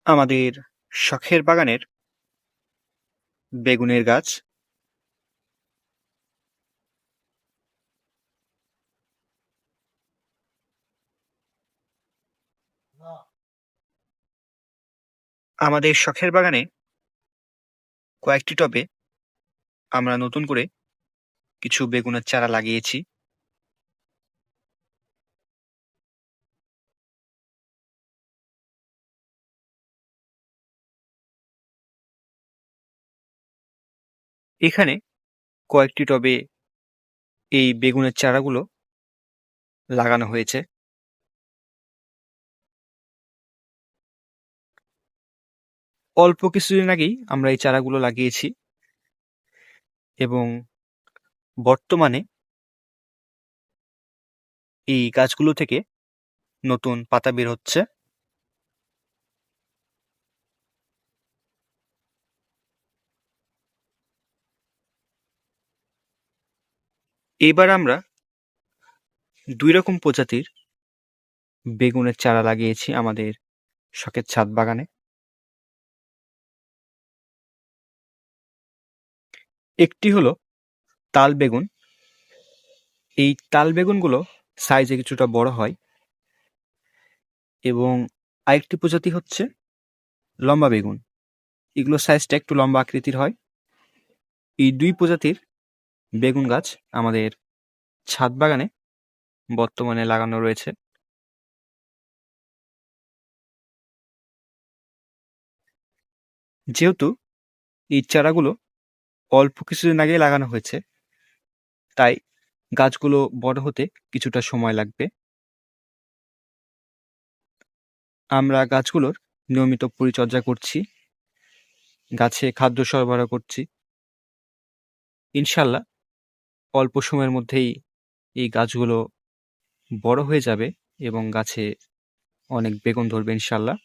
আমাদের শখের বাগানের বেগুনের গাছ। আমাদের শখের বাগানে কয়েকটি টবে আমরা নতুন করে কিছু বেগুনের চারা লাগিয়েছি। এখানে কয়েকটি টবে এই বেগুনের চারাগুলো লাগানো হয়েছে। অল্প কিছুদিন আগেই আমরা এই চারাগুলো লাগিয়েছি এবং বর্তমানে এই গাছগুলো থেকে নতুন পাতা বের হচ্ছে। এবার আমরা 2 রকম প্রজাতির বেগুনের চারা লাগিয়েছি আমাদের শখের ছাদ বাগানে। একটি হলো তাল বেগুন। এই তাল বেগুনগুলো সাইজে কিছুটা বড় হয় এবং আরেকটি প্রজাতি হচ্ছে লম্বা বেগুন। এগুলো সাইজটা একটু লম্বা আকৃতির হয়। এই 2 প্রজাতির বেগুন গাছ আমাদের ছাদ বাগানে বর্তমানে লাগানো রয়েছে। যেহেতু এই চারাগুলো অল্প কিছুদিন আগেই লাগানো হয়েছে, তাই গাছগুলো বড় হতে কিছুটা সময় লাগবে। আমরা গাছগুলোর নিয়মিত পরিচর্যা করছি, গাছে খাদ্য সরবরাহ করছি। ইনশাল্লাহ অল্প সময়ের মধ্যেই এই গাছগুলো বড় হয়ে যাবে এবং গাছে অনেক বেগুন ধরবে ইনশাল্লাহ।